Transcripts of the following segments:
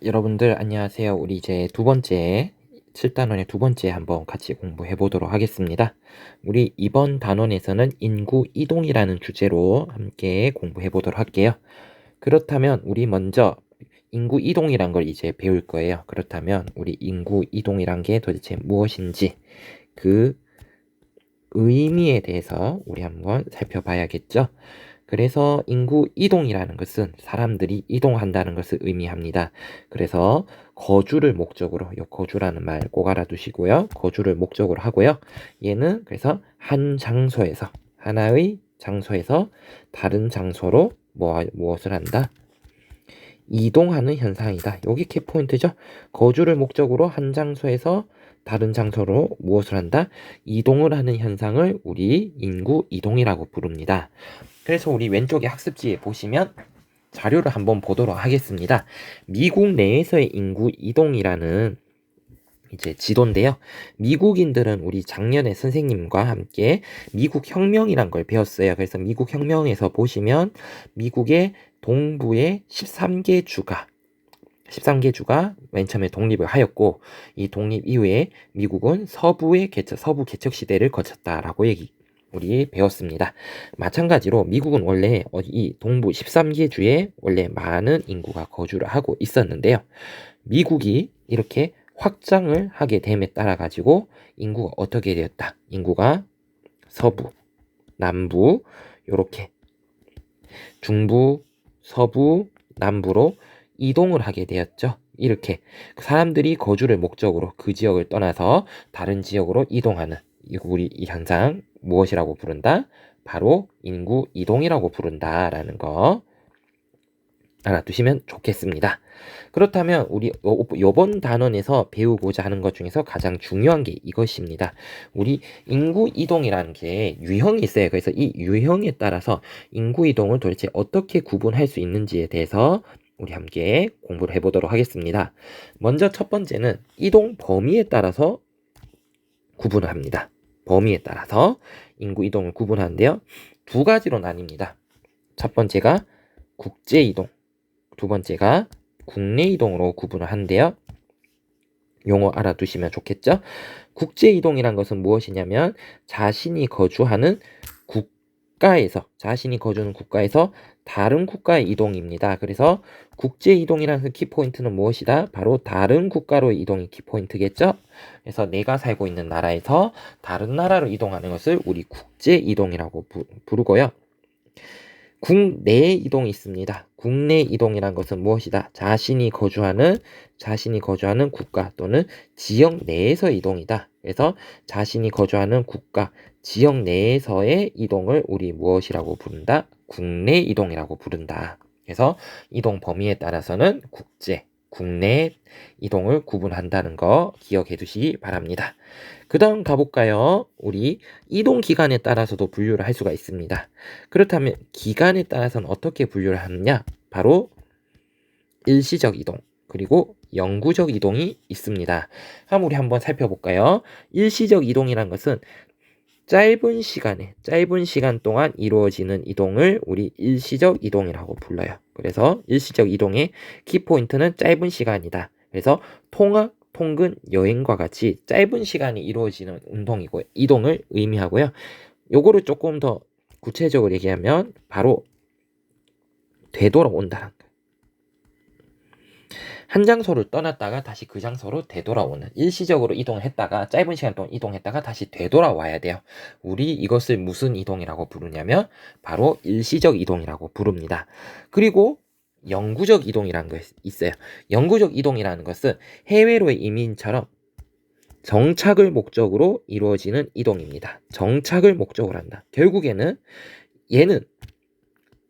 여러분들 안녕하세요. 우리 이제 두 번째 7단원의 두 번째 한번 같이 공부해 보도록 하겠습니다. 우리 이번 단원에서는 인구 이동이라는 주제로 함께 공부해 보도록 할게요. 그렇다면 우리 먼저 인구 이동이란 걸 이제 배울 거예요. 그렇다면 우리 인구 이동이란 게 도대체 무엇인지 그 의미에 대해서 우리 한번 살펴봐야겠죠. 그래서 인구 이동이라는 것은 사람들이 이동한다는 것을 의미합니다. 그래서 거주를 목적으로, 이 거주라는 말 꼭 알아두시고요. 거주를 목적으로 하고요. 얘는 그래서 한 장소에서, 하나의 장소에서 다른 장소로 무엇을 한다? 이동하는 현상이다. 여기 키포인트죠. 거주를 목적으로 한 장소에서 다른 장소로 무엇을 한다? 이동을 하는 현상을 우리 인구 이동이라고 부릅니다. 그래서 우리 왼쪽에 학습지에 보시면 자료를 한번 보도록 하겠습니다. 미국 내에서의 인구 이동이라는 이제 지도인데요. 미국인들은 우리 작년에 선생님과 함께 미국 혁명이란 걸 배웠어요. 그래서 미국 혁명에서 보시면 미국의 동부의 13개 주가 맨 처음에 독립을 하였고, 이 독립 이후에 미국은 서부 개척 시대를 거쳤다라고 우리 배웠습니다. 마찬가지로 미국은 원래 이 동부 13개 주에 원래 많은 인구가 거주를 하고 있었는데요. 미국이 이렇게 확장을 하게 됨에 따라 가지고 인구가 어떻게 되었다? 인구가 서부, 남부, 요렇게 중부, 서부, 남부로 이동을 하게 되었죠. 이렇게 사람들이 거주를 목적으로 그 지역을 떠나서 다른 지역으로 이동하는 우리 이 현상 무엇이라고 부른다? 바로 인구 이동이라고 부른다라는 거 알아두시면 좋겠습니다. 그렇다면 우리 이번 단원에서 배우고자 하는 것 중에서 가장 중요한 게 이것입니다. 우리 인구 이동이라는 게 유형이 있어요. 그래서 이 유형에 따라서 인구 이동을 도대체 어떻게 구분할 수 있는지에 대해서 우리 함께 공부를 해보도록 하겠습니다. 먼저 첫 번째는 이동 범위에 따라서 구분을 합니다. 범위에 따라서 인구 이동을 구분하는데요. 두 가지로 나뉩니다. 첫 번째가 국제 이동, 두 번째가 국내 이동으로 구분을 하는데요. 용어 알아두시면 좋겠죠? 국제 이동이란 것은 무엇이냐면 자신이 거주하는 국가에서 다른 국가의 이동입니다. 그래서 국제 이동이라는 키포인트는 무엇이다? 바로 다른 국가로 이동이 키포인트겠죠? 그래서 내가 살고 있는 나라에서 다른 나라로 이동하는 것을 우리 국제 이동이라고 부르고요. 국내 이동이 있습니다. 국내 이동이란 것은 무엇이다? 자신이 거주하는 국가 또는 지역 내에서 이동이다. 그래서 자신이 거주하는 국가, 지역 내에서의 이동을 우리 무엇이라고 부른다? 국내 이동이라고 부른다. 그래서 이동 범위에 따라서는 국내 이동을 구분한다는 거 기억해 두시기 바랍니다. 그 다음 가볼까요? 우리 이동 기간에 따라서도 분류를 할 수가 있습니다. 그렇다면 기간에 따라서는 어떻게 분류를 하느냐? 바로 일시적 이동, 그리고 영구적 이동이 있습니다. 그럼 우리 한번 살펴볼까요? 일시적 이동이란 것은 짧은 시간 동안 이루어지는 이동을 우리 일시적 이동이라고 불러요. 그래서 일시적 이동의 키포인트는 짧은 시간이다. 그래서 통학, 통근, 여행과 같이 짧은 시간이 이루어지는 이동을 의미하고요. 요거를 조금 더 구체적으로 얘기하면 바로 되돌아온다는 거예요. 한 장소를 떠났다가 다시 그 장소로 되돌아오는, 일시적으로 이동을 했다가 짧은 시간 동안 이동했다가 다시 되돌아와야 돼요. 우리 이것을 무슨 이동이라고 부르냐면 바로 일시적 이동이라고 부릅니다. 그리고 영구적 이동이라는 것이 있어요. 영구적 이동이라는 것은 해외로의 이민처럼 정착을 목적으로 이루어지는 이동입니다. 정착을 목적으로 한다. 결국에는 얘는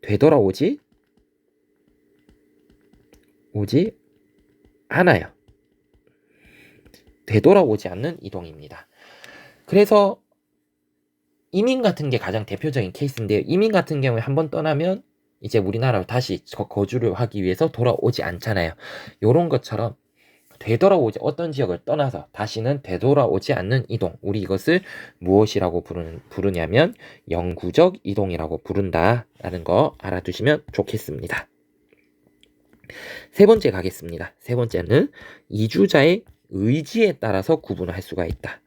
되돌아오지 않아요. 되돌아오지 않는 이동입니다. 그래서 이민 같은 게 가장 대표적인 케이스인데요. 이민 같은 경우에 한번 떠나면 이제 우리나라로 다시 거주를 하기 위해서 돌아오지 않잖아요. 요런 것처럼 어떤 지역을 떠나서 다시는 되돌아오지 않는 이동, 우리 이것을 무엇이라고 부르냐면 영구적 이동이라고 부른다라는 거 알아두시면 좋겠습니다. 세 번째 가겠습니다. 세 번째는 이주자의 의지에 따라서 구분을 할 수가 있다.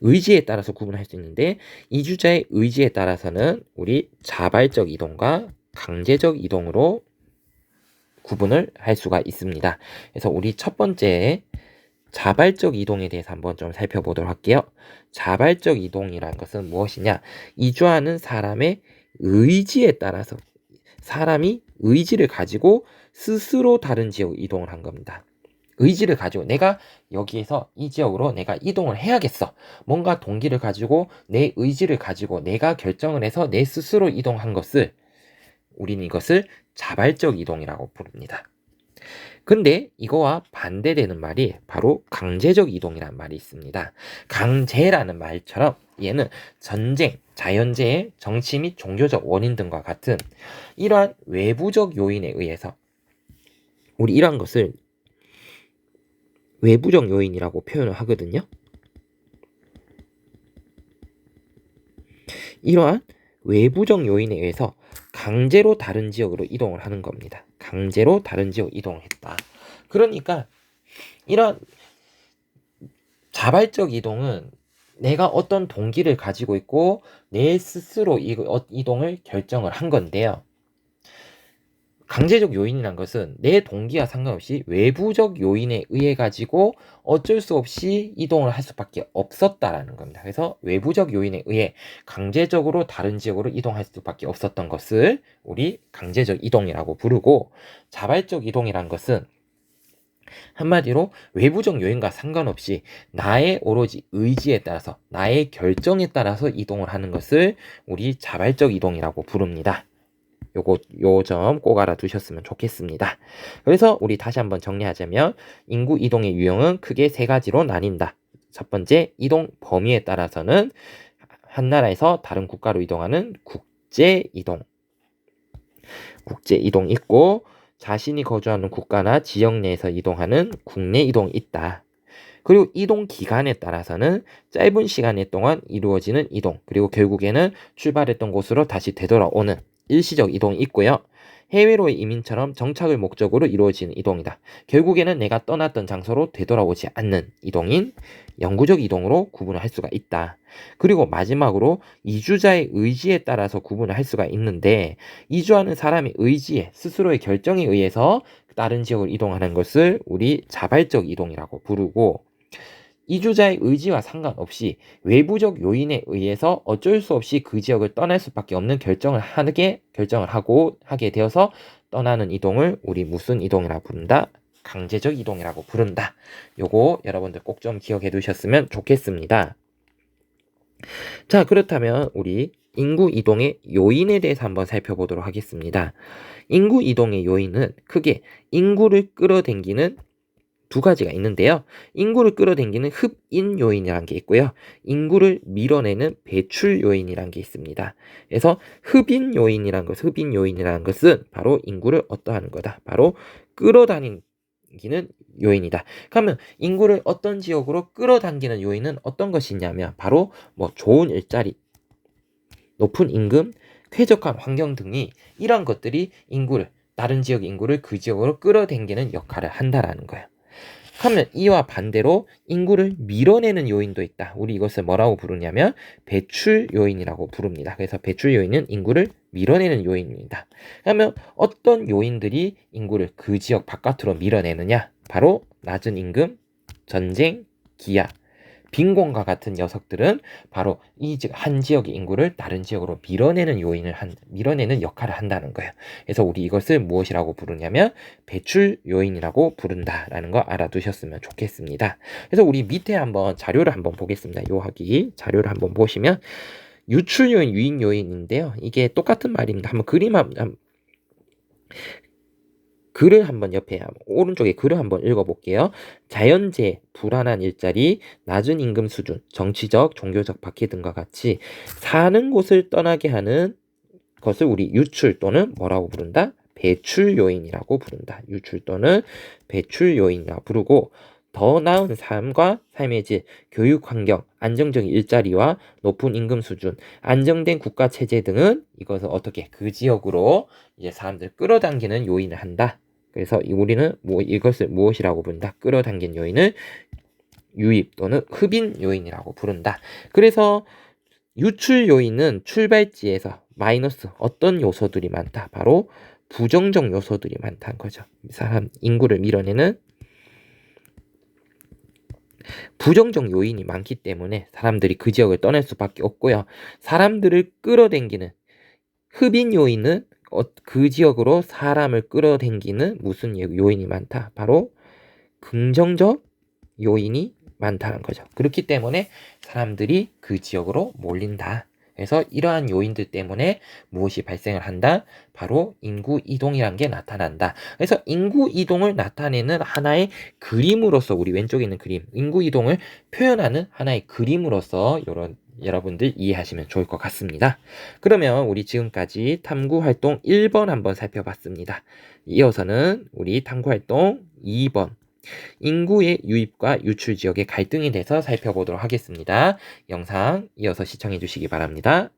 의지에 따라서 구분할 수 있는데 이주자의 의지에 따라서는 우리 자발적 이동과 강제적 이동으로 구분을 할 수가 있습니다. 그래서 우리 첫 번째 자발적 이동에 대해서 한번 좀 살펴보도록 할게요. 자발적 이동이라는 것은 무엇이냐? 이주하는 사람의 의지에 따라서 사람이 의지를 가지고 스스로 다른 지역으로 이동을 한 겁니다. 의지를 가지고 내가 여기에서 이 지역으로 내가 이동을 해야겠어. 뭔가 동기를 가지고 내 의지를 가지고 내가 결정을 해서 내 스스로 이동한 것을 우리는 이것을 자발적 이동이라고 부릅니다. 근데 이거와 반대되는 말이 바로 강제적 이동이라는 말이 있습니다. 강제라는 말처럼 얘는 전쟁, 자연재해, 정치 및 종교적 원인 등과 같은 이러한 외부적 요인에 의해서 우리 이러한 것을 외부적 요인이라고 표현을 하거든요. 이러한 외부적 요인에 의해서 강제로 다른 지역으로 이동을 하는 겁니다. 강제로 다른 지역 이동을 했다. 그러니까 이런 자발적 이동은 내가 어떤 동기를 가지고 있고 내 스스로 이동을 결정을 한 건데요. 강제적 요인이란 것은 내 동기와 상관없이 외부적 요인에 의해 가지고 어쩔 수 없이 이동을 할 수밖에 없었다라는 겁니다. 그래서 외부적 요인에 의해 강제적으로 다른 지역으로 이동할 수밖에 없었던 것을 우리 강제적 이동이라고 부르고, 자발적 이동이란 것은 한마디로 외부적 요인과 상관없이 나의 오로지 의지에 따라서 나의 결정에 따라서 이동을 하는 것을 우리 자발적 이동이라고 부릅니다. 요 점 꼭 알아두셨으면 좋겠습니다. 그래서 우리 다시 한번 정리하자면 인구 이동의 유형은 크게 세 가지로 나뉜다. 첫 번째, 이동 범위에 따라서는 한 나라에서 다른 국가로 이동하는 국제 이동 있고, 자신이 거주하는 국가나 지역 내에서 이동하는 국내 이동이 있다. 그리고 이동 기간에 따라서는 짧은 시간 동안 이루어지는 이동, 그리고 결국에는 출발했던 곳으로 다시 되돌아오는 일시적 이동이 있고요. 해외로의 이민처럼 정착을 목적으로 이루어지는 이동이다. 결국에는 내가 떠났던 장소로 되돌아오지 않는 이동인 영구적 이동으로 구분을 할 수가 있다. 그리고 마지막으로 이주자의 의지에 따라서 구분을 할 수가 있는데, 이주하는 사람의 의지에 스스로의 결정에 의해서 다른 지역을 이동하는 것을 우리 자발적 이동이라고 부르고, 이주자의 의지와 상관없이 외부적 요인에 의해서 어쩔 수 없이 그 지역을 떠날 수밖에 없는 결정을 하게 되어서 떠나는 이동을 우리 무슨 이동이라고 부른다? 강제적 이동이라고 부른다. 요거 여러분들 꼭 좀 기억해 두셨으면 좋겠습니다. 자, 그렇다면 우리 인구 이동의 요인에 대해서 한번 살펴보도록 하겠습니다. 인구 이동의 요인은 크게 인구를 끌어당기는 두 가지가 있는데요. 인구를 끌어당기는 흡인 요인이라는 게 있고요. 인구를 밀어내는 배출 요인이라는 게 있습니다. 그래서 흡인 요인이라는 것은 바로 인구를 어떠하는 거다. 바로 끌어당기는 요인이다. 그러면 인구를 어떤 지역으로 끌어당기는 요인은 어떤 것이냐면 바로 좋은 일자리, 높은 임금, 쾌적한 환경 등이, 이런 것들이 다른 지역 인구를 그 지역으로 끌어당기는 역할을 한다라는 거예요. 그러면 이와 반대로 인구를 밀어내는 요인도 있다. 우리 이것을 뭐라고 부르냐면 배출 요인이라고 부릅니다. 그래서 배출 요인은 인구를 밀어내는 요인입니다. 그러면 어떤 요인들이 인구를 그 지역 바깥으로 밀어내느냐? 바로 낮은 임금, 전쟁, 기아, 빈곤과 같은 녀석들은 바로 한 지역의 인구를 다른 지역으로 밀어내는 역할을 한다는 거예요. 그래서 우리 이것을 무엇이라고 부르냐면 배출 요인이라고 부른다라는 거 알아두셨으면 좋겠습니다. 그래서 우리 밑에 한번 자료를 한번 보겠습니다. 자료를 한번 보시면 유출 요인, 유인 요인인데요. 이게 똑같은 말입니다. 한번 글을 한번 오른쪽에 글을 한번 읽어볼게요. 자연재해, 불안한 일자리, 낮은 임금 수준, 정치적, 종교적 박해 등과 같이 사는 곳을 떠나게 하는 것을 우리 유출 또는 뭐라고 부른다? 배출 요인이라고 부른다. 유출 또는 배출 요인이라고 부르고, 더 나은 삶과 삶의 질, 교육 환경, 안정적인 일자리와 높은 임금 수준, 안정된 국가 체제 등은 이것을 어떻게 그 지역으로 이제 사람들 끌어당기는 요인을 한다. 그래서 우리는 이것을 무엇이라고 부른다? 끌어당긴 요인을 유입 또는 흡인 요인이라고 부른다. 그래서 유출 요인은 출발지에서 마이너스 어떤 요소들이 많다? 바로 부정적 요소들이 많다는 거죠. 사람 인구를 밀어내는 부정적 요인이 많기 때문에 사람들이 그 지역을 떠날 수밖에 없고요. 사람들을 끌어당기는 흡인 요인은 그 지역으로 사람을 끌어당기는 무슨 요인이 많다? 바로 긍정적 요인이 많다는 거죠. 그렇기 때문에 사람들이 그 지역으로 몰린다. 그래서 이러한 요인들 때문에 무엇이 발생을 한다? 바로 인구 이동이란 게 나타난다. 그래서 인구 이동을 나타내는 하나의 그림으로서 우리 왼쪽에 있는 그림, 인구 이동을 표현하는 하나의 그림으로서 여러분들 이해하시면 좋을 것 같습니다. 그러면 우리 지금까지 탐구활동 1번 한번 살펴봤습니다. 이어서는 우리 탐구활동 2번 인구의 유입과 유출 지역의 갈등에 대해서 살펴보도록 하겠습니다. 영상 이어서 시청해 주시기 바랍니다.